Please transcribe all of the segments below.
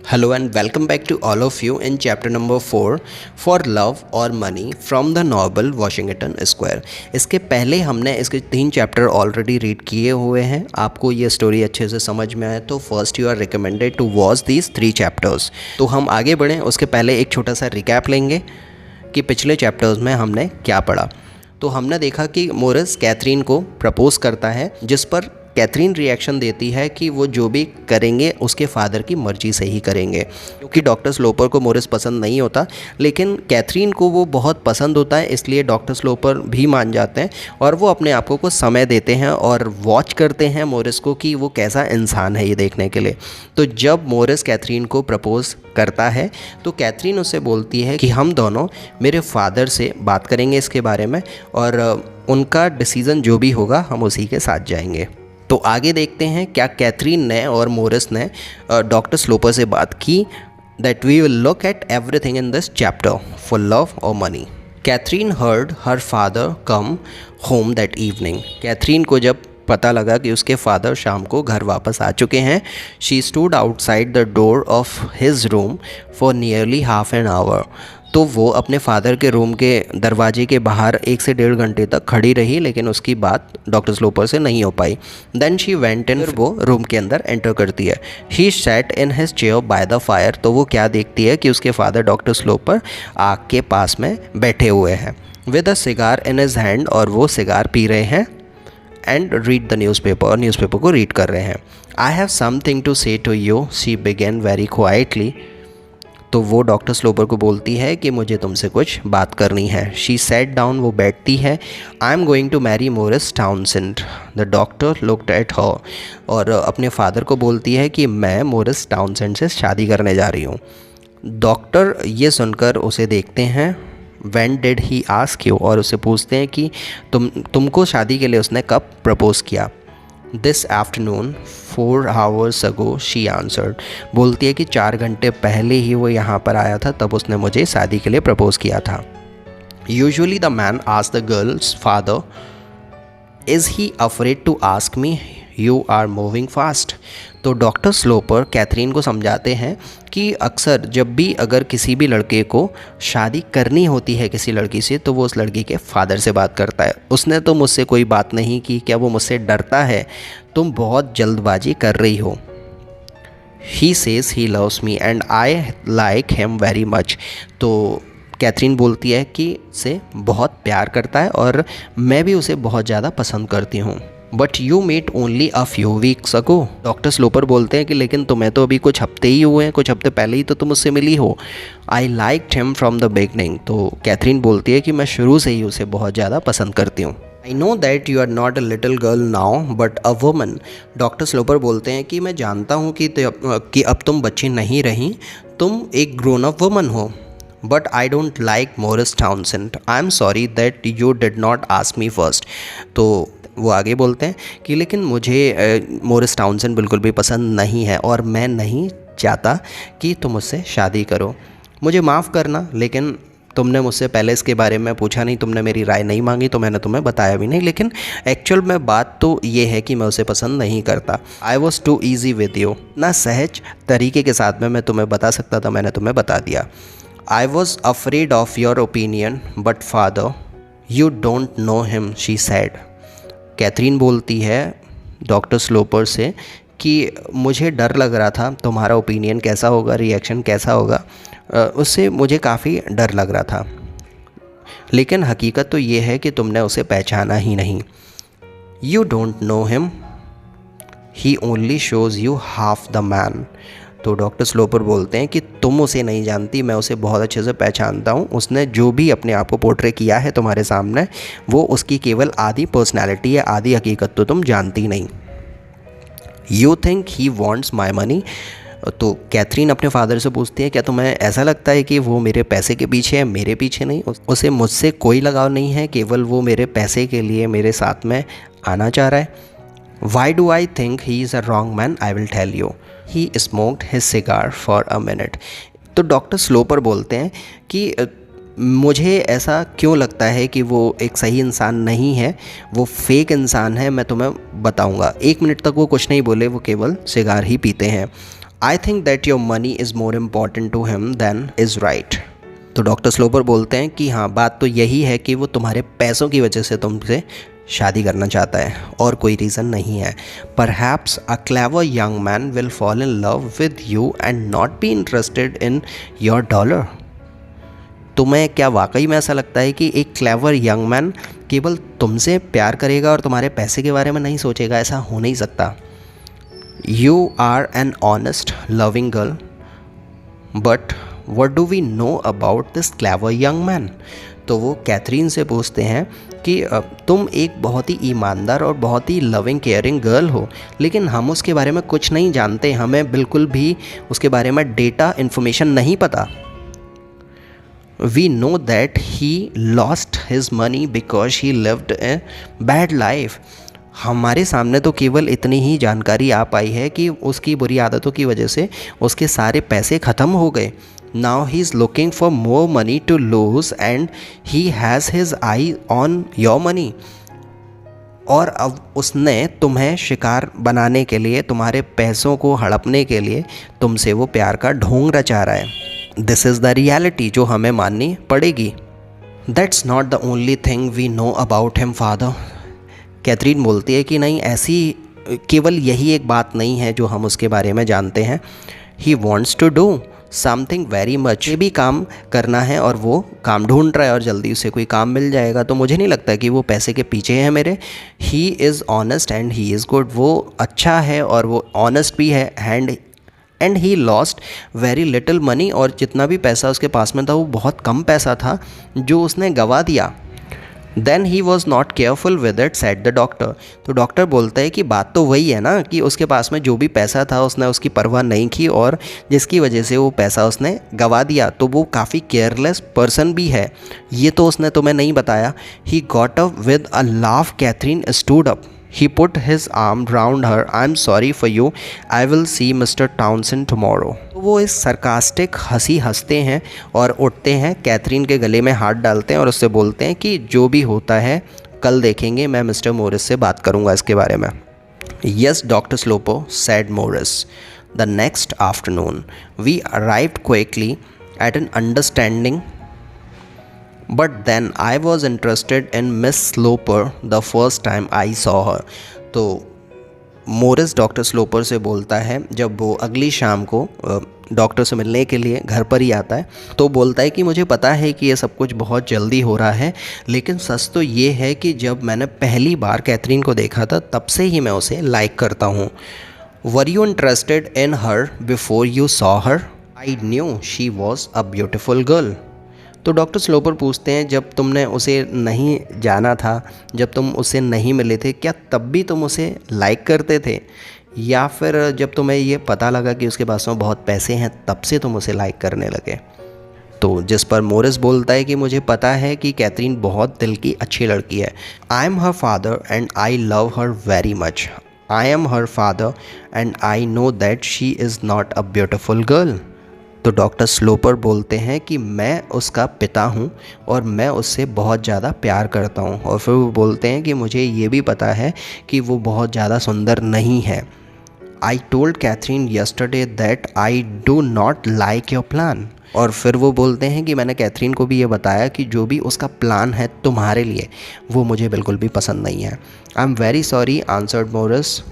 Hello and welcome back to all of you in chapter number 4 for love or money from the novel Washington Square। इसके पहले हमने इसके 3 chapter already read किए हुए हैं। आपको ये स्टोरी अच्छे से समझ में आए तो first you are recommended to watch these 3 chapters. तो हम आगे बढ़ें उसके पहले एक छोटा सा रिकैप लेंगे कि पिछले चैप्टर्स में हमने क्या पढ़ा। तो हमने देखा कि मोरिस कैथरीन को प्रपोज़ करता है, जिस पर कैथरीन रिएक्शन देती है कि वो जो भी करेंगे उसके फादर की मर्ज़ी से ही करेंगे, क्योंकि डॉक्टर स्लोपर को मोरिस पसंद नहीं होता, लेकिन कैथरीन को वो बहुत पसंद होता है। इसलिए डॉक्टर स्लोपर भी मान जाते हैं और वो अपने आप को कुछ समय देते हैं और वॉच करते हैं मोरिस को कि वो कैसा इंसान है ये देखने के लिए। तो जब मोरिस कैथरीन को प्रपोज़ करता है तो कैथरीन उससे बोलती है कि हम दोनों मेरे फादर से बात करेंगे इसके बारे में और उनका डिसीज़न जो भी होगा हम उसी के साथ जाएंगे। तो आगे देखते हैं क्या कैथरीन ने और मोरिस ने डॉक्टर स्लोपर से बात की। That we will look at everything in this chapter for love और money. Catherine heard her father come home that evening. Catherine को जब पता लगा कि उसके फादर शाम को घर वापस आ चुके हैं, she stood outside the door of his room for nearly half an hour. तो वो अपने फादर के रूम के दरवाजे के बाहर 1 से 1.5 घंटे तक खड़ी रही, लेकिन उसकी बात डॉक्टर स्लोपर से नहीं हो पाई। देन शी वेंट इन, वो रूम के अंदर एंटर करती है। He sat in his chair by the fire. तो वो क्या देखती है कि उसके फादर डॉक्टर स्लोपर आग के पास में बैठे हुए हैं with a cigar in his hand, और वो सिगार पी रहे हैं एंड रीड द न्यूज़पेपर, और न्यूज़पेपर को रीड कर रहे हैं। I have something to say to you, she began very quietly. तो वो डॉक्टर स्लोपर को बोलती है कि मुझे तुमसे कुछ बात करनी है। शी सैट डाउन, वो बैठती है। I am going to marry Morris Townsend. The doctor looked at her, और अपने फादर को बोलती है कि मैं मोरिस टाउनसेंड से शादी करने जा रही हूँ। डॉक्टर ये सुनकर उसे देखते हैं। When did he ask you, और उससे पूछते हैं कि तुमको शादी के लिए उसने कब प्रपोज़ किया। This afternoon 4 hours ago, she answered. बोलती है कि 4 घंटे पहले ही वो यहाँ पर आया था, तब उसने मुझे शादी के लिए प्रपोज़ किया था। Usually the man ask the girl's father, is he afraid to ask me, you are moving fast. तो डॉक्टर स्लोपर कैथरीन को समझाते हैं कि अक्सर जब भी अगर किसी भी लड़के को शादी करनी होती है किसी लड़की से, तो वो उस लड़की के फादर से बात करता है। उसने तो मुझसे कोई बात नहीं की, क्या वो मुझसे डरता है? तुम बहुत जल्दबाजी कर रही हो। He says he loves me and I like him very much. तो कैथरीन बोलती है कि उसे बहुत प्यार करता है और मैं भी उसे बहुत ज़्यादा पसंद करती हूँ। But you met only a few weeks ago. Doctor Sloper बोलते हैं कि लेकिन तुम्हें तो अभी कुछ हफ्ते ही हुए हैं, कुछ हफ्ते पहले ही तो तुम उससे मिली हो। I liked him from the beginning. तो कैथरीन बोलती है कि मैं शुरू से ही उसे बहुत ज़्यादा पसंद करती हूँ। I know that you are not a little girl now but a woman. Doctor Sloper बोलते हैं कि मैं जानता हूँ कि अब तुम बच्ची नहीं रही, तुम एक ग्रोन अप वुमन हो। But I don't like Morris Townsend, I am sorry that you did not ask me first. तो वो आगे बोलते हैं कि लेकिन मुझे मोरिस टाउनसेंड बिल्कुल भी पसंद नहीं है और मैं नहीं चाहता कि तुम मुझसे शादी करो। मुझे माफ़ करना, लेकिन तुमने मुझसे पहले इसके बारे में पूछा नहीं, तुमने मेरी राय नहीं मांगी, तो मैंने तुम्हें बताया भी नहीं। लेकिन एक्चुअल में बात तो ये है कि मैं उसे पसंद नहीं करता। I was too easy with you. ना सहज तरीके के साथ में मैं तुम्हें बता सकता था, मैंने तुम्हें बता दिया। I was afraid of your opinion but father, you don't know him, she said. Catherine बोलती है डॉक्टर स्लोपर से कि मुझे डर लग रहा था तुम्हारा ओपिनियन कैसा होगा, रिएक्शन कैसा होगा, उससे मुझे काफ़ी डर लग रहा था, लेकिन हकीकत तो ये है कि तुमने उसे पहचाना ही नहीं। You don't know him, he only shows you half the man. तो डॉक्टर स्लोपर बोलते हैं कि तुम उसे नहीं जानती, मैं उसे बहुत अच्छे से पहचानता हूँ। उसने जो भी अपने आप को पोर्ट्रे किया है तुम्हारे सामने, वो उसकी केवल आधी पर्सनैलिटी है, आधी हकीकत तो तुम जानती नहीं। You think he wants my money. तो कैथरीन अपने फादर से पूछती है, क्या तुम्हें ऐसा लगता है कि वो मेरे पैसे के पीछे है, मेरे पीछे नहीं? उसे मुझसे कोई लगाव नहीं है, केवल वो मेरे पैसे के लिए मेरे साथ में आना चाह रहा है। Why do I think he is a wrong man, I will tell you. He smoked his cigar for a minute. तो डॉक्टर स्लोपर बोलते हैं कि मुझे ऐसा क्यों लगता है कि वो एक सही इंसान नहीं है, वो फेक इंसान है, मैं तुम्हें बताऊंगा। 1 मिनट तक वो कुछ नहीं बोले, वो केवल सिगार ही पीते हैं। I think that your money is more important to him than is right. तो डॉक्टर स्लोपर बोलते हैं कि हाँ, बात तो यही है कि वो तुम्हारे पैसों की वजह से तुमसे शादी करना चाहता है और कोई रीज़न नहीं है। Perhaps a clever young man will fall in love with you and not be interested in your dollar. तुम्हें क्या वाकई में ऐसा लगता है कि एक क्लेवर यंग मैन केवल तुमसे प्यार करेगा और तुम्हारे पैसे के बारे में नहीं सोचेगा? ऐसा हो नहीं सकता। You are an honest loving girl, but what do we know about this clever young man? तो वो कैथरीन से पूछते हैं कि तुम एक बहुत ही ईमानदार और बहुत ही लविंग केयरिंग गर्ल हो, लेकिन हम उसके बारे में कुछ नहीं जानते, हमें बिल्कुल भी उसके बारे में डेटा इन्फॉर्मेशन नहीं पता। We know that he lost his money because he lived a bad life. हमारे सामने तो केवल इतनी ही जानकारी आ पाई है कि उसकी बुरी आदतों की वजह से उसके सारे पैसे ख़त्म हो गए। Now he is looking for more money to lose and he has his eye on your money. और अब उसने तुम्हें शिकार बनाने के लिए, तुम्हारे पैसों को हड़पने के लिए तुमसे वो प्यार का ढोंग रचा रहा है। दिस इज़ द रियलिटी जो हमें माननी पड़ेगी। That's not the only thing we know about him father. Catherine बोलती है कि नहीं, ऐसी केवल यही एक बात नहीं है जो हम उसके बारे में जानते हैं। He wants to do something very much. ये भी काम करना है और वो काम ढूंढ रहा है और जल्दी उसे कोई काम मिल जाएगा। तो मुझे नहीं लगता कि वो पैसे के पीछे है मेरे। He is honest and he is good. वो अच्छा है और वो ऑनेस्ट भी है। And he lost very little money. और जितना भी पैसा उसके पास में था वो बहुत कम पैसा था जो उसने गंवा दिया। Then he was not careful with it said the doctor. तो डॉक्टर बोलता है कि बात तो वही है ना कि उसके पास में जो भी पैसा था उसने उसकी परवाह नहीं की और जिसकी वजह से वो पैसा उसने गंवा दिया। तो वो काफ़ी केयरलेस पर्सन भी है, ये तो उसने तुम्हें नहीं बताया। He got up with a laugh. Catherine stood up. He put his arm round her. I'm sorry for you. I will see Mr. Townsend tomorrow. तो वो इस सरकास्टिक हंसी हंसते हैं और उठते हैं, कैथरीन के गले में हाथ डालते हैं और उससे बोलते हैं कि जो भी होता है कल देखेंगे, मैं मिस्टर मोरिस से बात करूँगा इसके बारे में। Yes, Dr. Slopo, said Morris. The next afternoon, we arrived quickly at an understanding. But then I was interested in Miss Sloper the first time I saw her. तो मोरिस डॉक्टर स्लोपर से बोलता है जब वो अगली शाम को डॉक्टर से मिलने के लिए घर पर ही आता है, तो बोलता है कि मुझे पता है कि ये सब कुछ बहुत जल्दी हो रहा है, लेकिन सच तो ये है कि जब मैंने पहली बार कैथरीन को देखा था तब से ही मैं उसे लाइक करता हूँ। Were you interested in her before you saw her? I knew she was a beautiful girl. तो डॉक्टर स्लोपर पूछते हैं जब तुमने उसे नहीं जाना था, जब तुम उसे नहीं मिले थे, क्या तब भी तुम उसे लाइक करते थे, या फिर जब तुम्हें ये पता लगा कि उसके पास में बहुत पैसे हैं तब से तुम उसे लाइक करने लगे? तो जिस पर मोरिस बोलता है कि मुझे पता है कि कैथरीन बहुत दिल की अच्छी लड़की है। I M her father and I love her very much. I am her father and I know that she is not a beautiful girl. तो डॉक्टर स्लोपर बोलते हैं कि मैं उसका पिता हूँ और मैं उससे बहुत ज़्यादा प्यार करता हूँ। और फिर वो बोलते हैं कि मुझे ये भी पता है कि वो बहुत ज़्यादा सुंदर नहीं है। I told Catherine yesterday that I do not like your plan. और फिर वो बोलते हैं कि मैंने कैथरीन को भी ये बताया कि जो भी उसका प्लान है तुम्हारे लिए वो मुझे बिल्कुल भी पसंद नहीं है। I am very sorry answered Morris.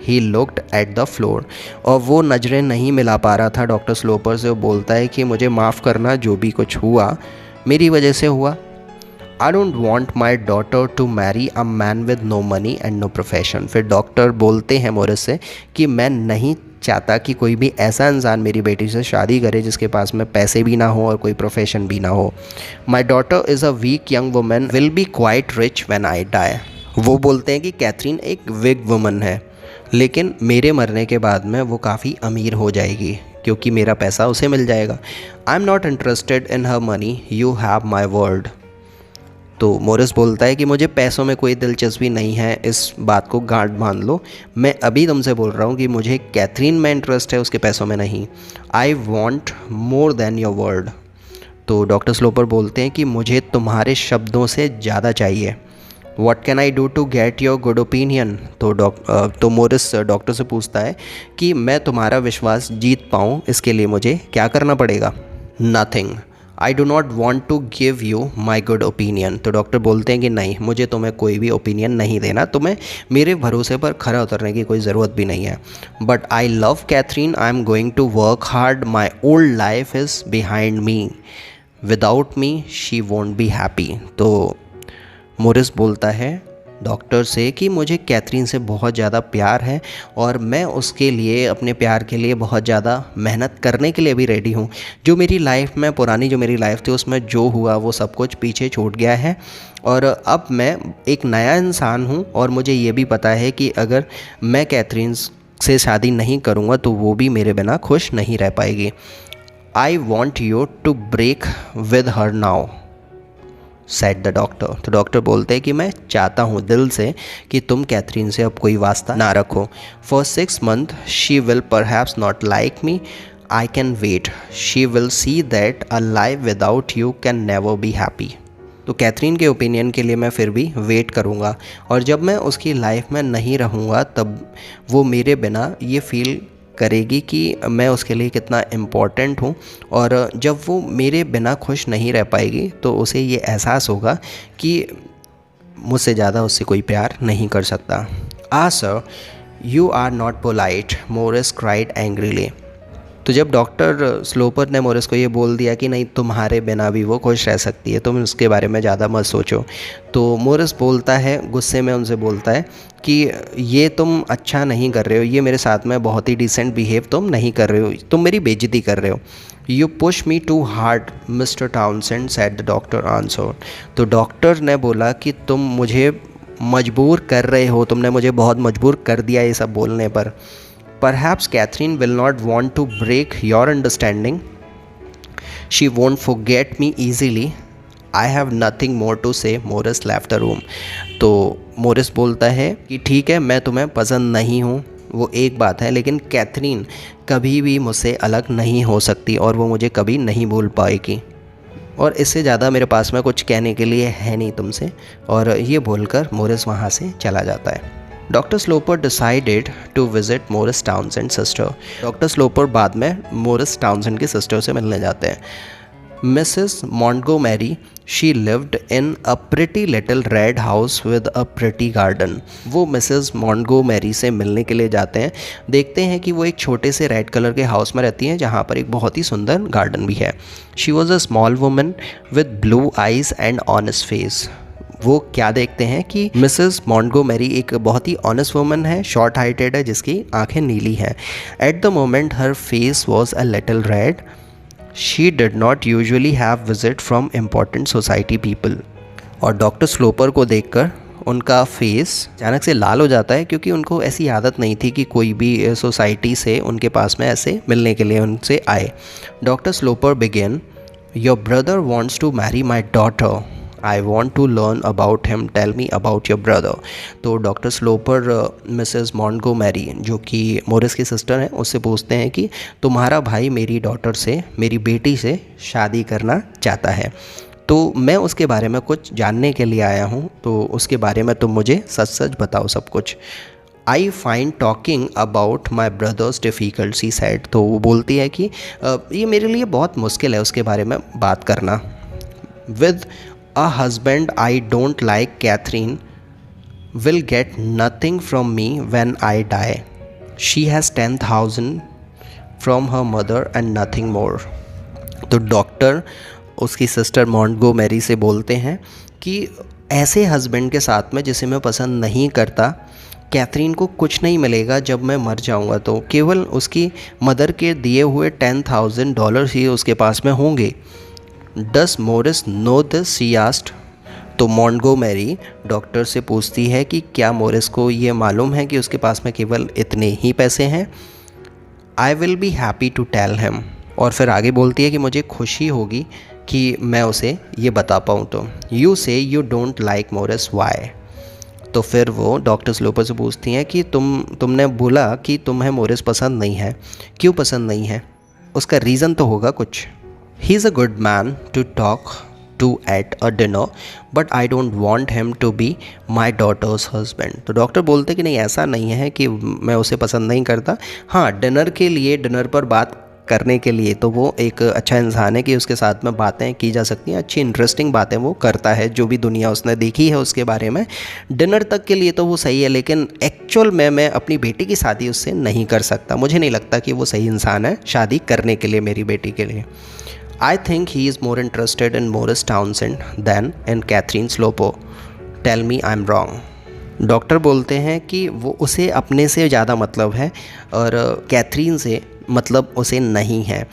He looked at the floor. और वो नज़रें नहीं मिला पा रहा था डॉक्टर स्लोपर से। वो बोलता है कि मुझे माफ़ करना, जो भी कुछ हुआ मेरी वजह से हुआ। I don't want my daughter to marry a man with no money and no profession. फिर डॉक्टर बोलते हैं मोरिस से कि मैं नहीं चाहता कि कोई भी ऐसा इंसान मेरी बेटी से शादी करे जिसके पास में पैसे भी ना हो और कोई प्रोफेशन भी ना हो। My daughter is a weak young woman will be quite rich when I die. वो बोलते हैं कि कैथरीन एक वीक वुमन है, लेकिन मेरे मरने के बाद में वो काफ़ी अमीर हो जाएगी क्योंकि मेरा पैसा उसे मिल जाएगा। I am not interested in her money, you have my word. तो मोरिस बोलता है कि मुझे पैसों में कोई दिलचस्पी नहीं है, इस बात को गांठ बांध लो। मैं अभी तुमसे बोल रहा हूँ कि मुझे कैथरीन में इंटरेस्ट है, उसके पैसों में नहीं। I want more than your word. तो डॉक्टर स्लोपर बोलते हैं कि मुझे तुम्हारे शब्दों से ज़्यादा चाहिए। What can I do to get your good opinion. तो मोरिस डॉक्टर से पूछता है कि मैं तुम्हारा विश्वास जीत पाऊँ इसके लिए मुझे क्या करना पड़ेगा। Nothing, I do not want to give you my good opinion. तो डॉक्टर बोलते हैं कि नहीं, मुझे तुम्हें कोई भी ओपिनियन नहीं देना, तुम्हें मेरे भरोसे पर खरा उतरने की कोई ज़रूरत भी नहीं है। But I love Catherine, I am going to work hard, my old life is behind me, without me she won't be happy. तो मोरिस बोलता है डॉक्टर से कि मुझे कैथरीन से बहुत ज़्यादा प्यार है और मैं उसके लिए, अपने प्यार के लिए बहुत ज़्यादा मेहनत करने के लिए भी रेडी हूँ। जो मेरी लाइफ में, पुरानी जो मेरी लाइफ थी उसमें जो हुआ वो सब कुछ पीछे छूट गया है और अब मैं एक नया इंसान हूँ और मुझे ये भी पता है कि अगर मैं कैथरीन से शादी नहीं करूँगा तो वो भी मेरे बिना खुश नहीं रह पाएगी। I want you to break with her now, said the doctor. तो डॉक्टर बोलते हैं कि मैं चाहता हूँ दिल से कि तुम कैथरीन से अब कोई वास्ता ना रखो। For 6 months she will perhaps not like me, I can wait, she will see that a life without you can never be happy. तो कैथरीन के ओपिनियन के लिए मैं फिर भी वेट करूँगा और जब मैं उसकी लाइफ में नहीं रहूँगा तब वो मेरे बिना ये फील करेगी कि मैं उसके लिए कितना इम्पोर्टेंट हूँ और जब वो मेरे बिना खुश नहीं रह पाएगी तो उसे ये एहसास होगा कि मुझसे ज़्यादा उससे कोई प्यार नहीं कर सकता। Sir, you are not polite, Morris cried angrily. तो जब डॉक्टर स्लोपर ने मोरिस को ये बोल दिया कि नहीं, तुम्हारे बिना भी वो खुश रह सकती है, तुम उसके बारे में ज़्यादा मत सोचो, तो मोरिस बोलता है, गुस्से में उनसे बोलता है कि ये तुम अच्छा नहीं कर रहे हो, ये मेरे साथ में बहुत ही डिसेंट बिहेव तुम नहीं कर रहे हो, तुम मेरी बेइज्जती कर रहे हो। You push me too hard Mister Townsend, said the doctor answer. तो डॉक्टर ने बोला कि तुम मुझे मजबूर कर रहे हो, तुमने मुझे बहुत मजबूर कर दिया ये सब बोलने पर। Perhaps Catherine will not want to break your understanding. She won't forget me easily. I have nothing more to say. Morris left the room. तो मोरिस बोलता है कि ठीक है, मैं तुम्हें पसंद नहीं हूँ, वो एक बात है, लेकिन कैथरीन कभी भी मुझसे अलग नहीं हो सकती और वो मुझे कभी नहीं भूल पाएगी और इससे ज़्यादा मेरे पास में कुछ कहने के लिए है नहीं तुमसे। और ये बोलकर मोरिस वहाँ से चला जाता है। Doctor Sloper decided to visit Morris Townsend sister. Doctor Sloper बाद में मोरिस टाउनसेंड की सिस्टर से मिलने जाते हैं। Mrs Montgomery, she lived in a pretty little red house with a pretty garden. वो मिसेस मॉन्टगोमेरी से मिलने के लिए जाते हैं, देखते हैं कि वो एक छोटे से रेड कलर के हाउस में रहती हैं जहाँ पर एक बहुत ही सुंदर गार्डन भी है। She was a small woman with blue eyes and honest face. वो क्या देखते हैं कि मिसेस मॉन्टगोमेरी एक बहुत ही ऑनेस्ट वुमन है, शॉर्ट हाइटेड है, जिसकी आंखें नीली हैं। At the moment her face was a little red. She did not usually have visit from important society people. और डॉक्टर स्लोपर को देखकर उनका फेस अचानक से लाल हो जाता है क्योंकि उनको ऐसी आदत नहीं थी कि कोई भी सोसाइटी से उनके पास में ऐसे मिलने के लिए उनसे आए। Doctor Sloper began, your brother wants to marry my daughter, I want to learn about him, tell me about your brother. तो डॉक्टर स्लोपर मिसेस मॉन्टगोमेरी, जो कि मोरिस की सिस्टर हैं, उससे पूछते हैं कि तुम्हारा भाई मेरी डॉटर से, मेरी बेटी से शादी करना चाहता है, तो मैं उसके बारे में कुछ जानने के लिए आया हूँ, तो उसके बारे में तुम मुझे सच सच बताओ सब कुछ। I find talking about my brothers difficult, she said. तो वो बोलती है कि ये मेरे लिए बहुत मुश्किल है उसके बारे में बात करना। With a husband I don't like, Catherine will get nothing from me when I die. She has 10,000 from her mother and nothing more. तो डॉक्टर उसकी सिस्टर मॉन्टगोमेरी से बोलते हैं कि ऐसे हस्बैंड के साथ में जिसे मैं पसंद नहीं करता, कैथरीन को कुछ नहीं मिलेगा जब मैं मर जाऊंगा, तो केवल उसकी मदर के दिए हुए $10,000 ही उसके पास में होंगे। Does Morris know this, she asked. तो मॉन्टगोमेरी डॉक्टर से पूछती है कि क्या मोरिस को ये मालूम है कि उसके पास में केवल इतने ही पैसे हैं। I will be happy to tell him. और फिर आगे बोलती है कि मुझे खुशी होगी कि मैं उसे ये बता पाऊँ। तो you say you don't like Morris, why. तो फिर वो डॉक्टर स्लोपर से पूछती हैं कि तुमने बोला कि तुम्हें मोरिस पसंद नहीं है, क्यों पसंद नहीं है? उसका रीज़न तो होगा कुछ। He is a good man to talk do at a dinner, but I don't want him to be my daughter's husband. तो डॉक्टर बोलते कि नहीं, ऐसा नहीं है कि मैं उसे पसंद नहीं करता। हाँ, डिनर के लिए, डिनर पर बात करने के लिए तो वो एक अच्छा इंसान है कि उसके साथ में बातें की जा सकती हैं, अच्छी इंटरेस्टिंग बातें वो करता है, जो भी दुनिया उसने देखी है उसके बारे में। डिनर तक के लिए तो वो सही है, लेकिन एक्चुअल में मैं अपनी बेटी की शादी उससे नहीं कर सकता। मुझे नहीं लगता कि वो सही इंसान है शादी करने के लिए मेरी बेटी के लिए। I think he is more interested in Morris Townsend than in Catherine Slopo. Tell me I'm wrong. Doctor बोलते हैं कि वो उसे अपने से ज़्यादा मतलब है और कैथरीन से मतलब उसे नहीं है।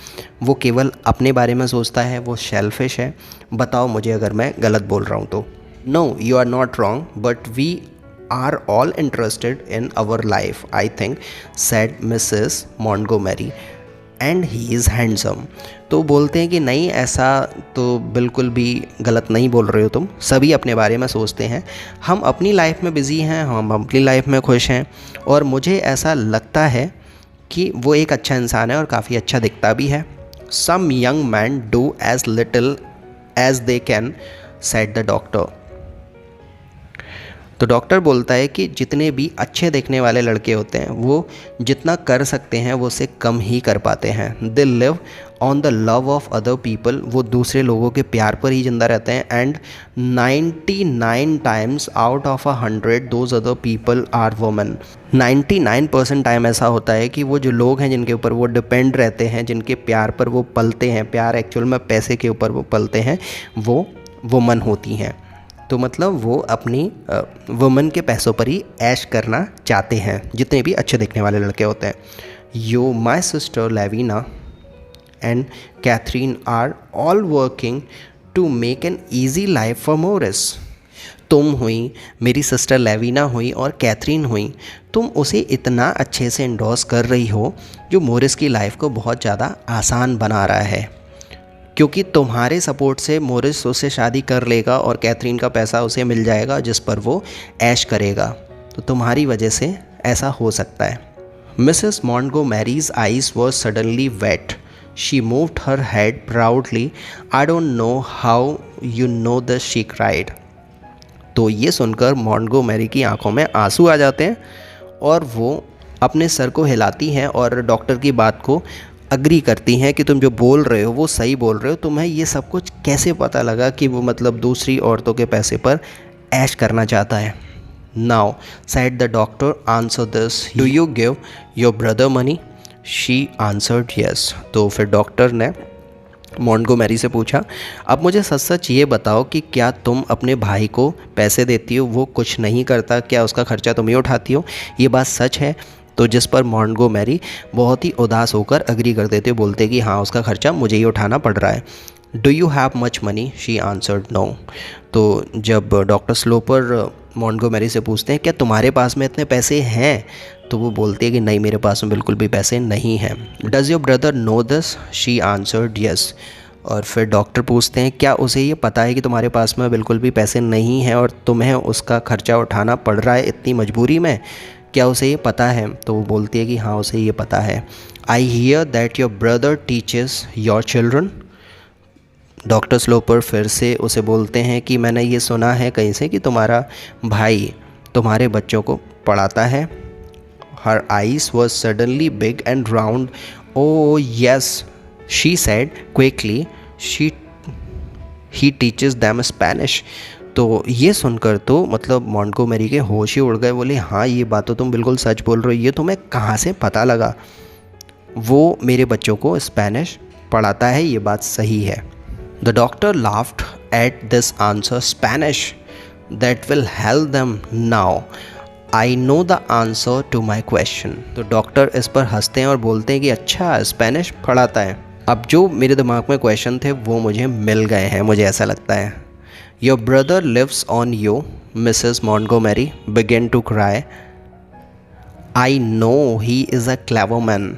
वो केवल अपने बारे में सोचता है, वो शेल्फिश है। बताओ मुझे अगर मैं गलत बोल रहा हूँ तो। No, you are not wrong, but we are all interested in our life, I think, said Mrs Montgomery, and he is handsome. तो बोलते हैं कि नहीं, ऐसा तो बिल्कुल भी गलत नहीं बोल रहे हो तुम, सभी अपने बारे में सोचते हैं, हम अपनी लाइफ में बिज़ी हैं, हम अपनी लाइफ में खुश हैं, और मुझे ऐसा लगता है कि वो एक अच्छा इंसान है और काफ़ी अच्छा दिखता भी है। Some young man do as little as they can, said the doctor. तो डॉक्टर बोलता है कि जितने भी अच्छे देखने वाले लड़के होते हैं वो जितना कर सकते हैं वो उससे कम ही कर पाते हैं। They live on the love of other people, वो दूसरे लोगों के प्यार पर ही जिंदा रहते हैं। And 99 times out of 100 those other people are women. 99% time ऐसा होता है कि वो जो लोग हैं जिनके ऊपर वो डिपेंड रहते हैं, जिनके प्यार पर वो पलते हैं, प्यार एक्चुअल में पैसे के ऊपर वो पलते हैं, वो वुमन होती हैं। तो मतलब वो अपनी वुमन के पैसों पर ही ऐश करना चाहते हैं, जितने भी अच्छे दिखने वाले लड़के होते हैं। You, my sister Lavinia and Catherine are all working to make an easy life for Morris. तुम हुई, मेरी सिस्टर लेविना हुई और कैथरीन हुई, तुम उसे इतना अच्छे से इंडोर्स कर रही हो जो मोरिस की लाइफ को बहुत ज़्यादा आसान बना रहा है, क्योंकि तुम्हारे सपोर्ट से मोरिस उससे शादी कर लेगा और कैथरीन का पैसा उसे मिल जाएगा जिस पर वो ऐश करेगा। तो तुम्हारी वजह से ऐसा हो सकता है। Mrs Montgomery's eyes were suddenly wet, she moved her head proudly, I don't know how you know this, she cried. तो ये सुनकर मॉन्टगोमेरी की आंखों में आंसू आ जाते हैं और वो अपने सर को हिलाती हैं और डॉक्टर की बात को अग्री करती हैं कि तुम जो बोल रहे हो वो सही बोल रहे हो। तुम्हें ये सब कुछ कैसे पता लगा कि वो मतलब दूसरी औरतों के पैसे पर ऐश करना चाहता है। Now said the doctor, answer this, do you give your brother money? She answered yes. तो फिर डॉक्टर ने मॉन्टगोमेरी से पूछा, अब मुझे सच सच ये बताओ कि क्या तुम अपने भाई को पैसे देती हो? वो कुछ नहीं करता, क्या उसका खर्चा तुम ही उठाती हो? ये बात सच है? तो जिस पर मॉन्टगोमेरी बहुत ही उदास होकर अग्री कर देते, बोलते कि हाँ, उसका खर्चा मुझे ही उठाना पड़ रहा है। Do you have much money? She answered no. तो जब डॉक्टर स्लोपर मॉन्टगोमेरी से पूछते हैं क्या तुम्हारे पास में इतने पैसे हैं, तो वो बोलती है कि नहीं, मेरे पास में बिल्कुल भी पैसे नहीं हैं। Does your brother know this? She answered yes. और फिर डॉक्टर पूछते हैं क्या उसे ये पता है कि तुम्हारे पास में बिल्कुल भी पैसे नहीं हैं और तुम्हें उसका खर्चा उठाना पड़ रहा है इतनी मजबूरी में, क्या उसे ये पता है? तो वो बोलती है कि हाँ, उसे ये पता है। I hear that your brother teaches your children. Doctor Sloper फिर से उसे बोलते हैं कि मैंने ये सुना है कहीं से कि तुम्हारा भाई तुम्हारे बच्चों को पढ़ाता है। Her eyes was suddenly big and round. O yes, she said quickly, he teaches them Spanish. तो ये सुनकर तो मतलब मॉन्टगोमेरी के होश ही उड़ गए। बोले हाँ, ये बात तो तुम बिल्कुल सच बोल रहे हो, ये तुम्हें कहाँ से पता लगा? वो मेरे बच्चों को स्पेनिश पढ़ाता है, ये बात सही है। The doctor laughed at this answer, Spanish, that will help them now, I know the answer to my question. तो डॉक्टर इस पर हंसते हैं और बोलते हैं कि अच्छा, स्पेनिश पढ़ाता है, अब जो मेरे दिमाग में क्वेश्चन थे वो मुझे मिल गए हैं, मुझे ऐसा लगता है। Your brother lives on you, Mrs. Montgomery began to cry. I know he is a clever man,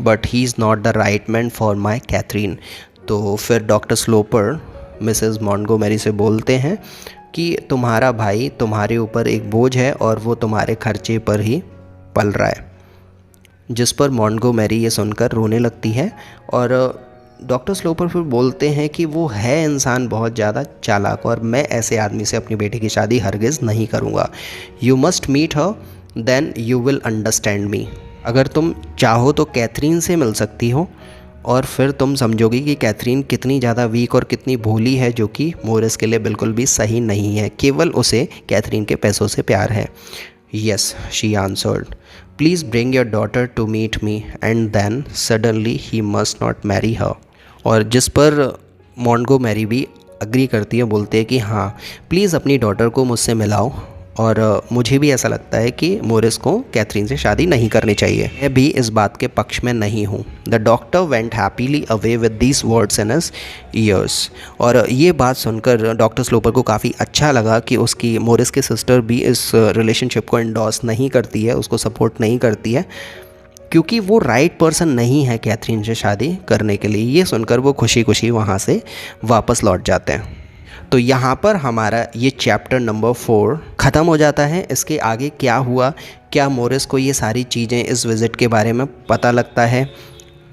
but he's not the right man for my Catherine. तो फिर डॉक्टर स्लोपर मिसेस मॉन्टगोमेरी से बोलते हैं कि तुम्हारा भाई तुम्हारे ऊपर एक बोझ है और वो तुम्हारे खर्चे पर ही पल रहा है। जिस पर मॉन्टगोमेरी ये सुनकर रोने लगती है और डॉक्टर स्लोपर फिर बोलते हैं कि वो है इंसान बहुत ज़्यादा चालाक और मैं ऐसे आदमी से अपनी बेटी की शादी हरगिज़ नहीं करूँगा। You must meet her then you will understand me. अगर तुम चाहो तो कैथरीन से मिल सकती हो और फिर तुम समझोगी कि कैथरीन कितनी ज़्यादा वीक और कितनी भोली है, जो कि मोरिस के लिए बिल्कुल भी सही नहीं है। केवल उसे कैथरीन के पैसों से प्यार है। Yes, she answered, please bring your daughter to meet me and then suddenly he must not marry her. और जिस पर मॉन्टगोमेरी भी अग्री करती है, बोलते हैं कि हाँ प्लीज़ अपनी डॉटर को मुझसे मिलाओ और मुझे भी ऐसा लगता है कि मोरिस को कैथरीन से शादी नहीं करनी चाहिए। मैं भी इस बात के पक्ष में नहीं हूँ। The doctor went happily away with these words in his years. और ये बात सुनकर डॉक्टर स्लोपर को काफ़ी अच्छा लगा कि उसकी मोरिस की सिस्टर भी इस रिलेशनशिप को एंडोर्स नहीं करती है, उसको सपोर्ट नहीं करती है, क्योंकि वो राइट पर्सन नहीं है कैथरीन से शादी करने के लिए। ये सुनकर वो खुशी खुशी वहाँ से वापस लौट जाते हैं। तो यहाँ पर हमारा ये चैप्टर नंबर 4 ख़त्म हो जाता है। इसके आगे क्या हुआ, क्या मोरिस को ये सारी चीज़ें इस विज़िट के बारे में पता लगता है,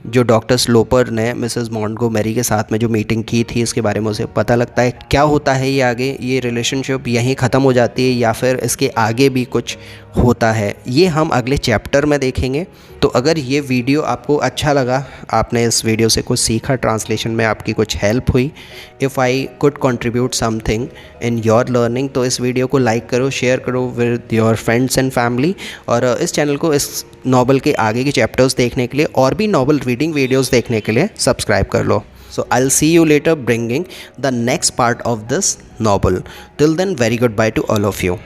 जो डॉक्टर स्लोपर ने मिसेस मॉन्टगोमेरी के साथ में जो मीटिंग की थी इसके बारे में उसे पता लगता है, क्या होता है ये आगे, ये रिलेशनशिप यहीं ख़त्म हो जाती है या फिर इसके आगे भी कुछ होता है, ये हम अगले चैप्टर में देखेंगे। तो अगर ये वीडियो आपको अच्छा लगा, आपने इस वीडियो से कुछ सीखा, ट्रांसलेशन में आपकी कुछ हेल्प हुई, if I could contribute something in your learning, तो इस वीडियो को लाइक करो, शेयर करो with your friends and family. और इस चैनल को इस नॉवल के आगे के चैप्टर्स देखने के लिए और भी नॉवल रीडिंग वीडियोस देखने के लिए सब्सक्राइब कर लो। So I'll see you later bringing the next part of this novel. Till then, very goodbye to all of you.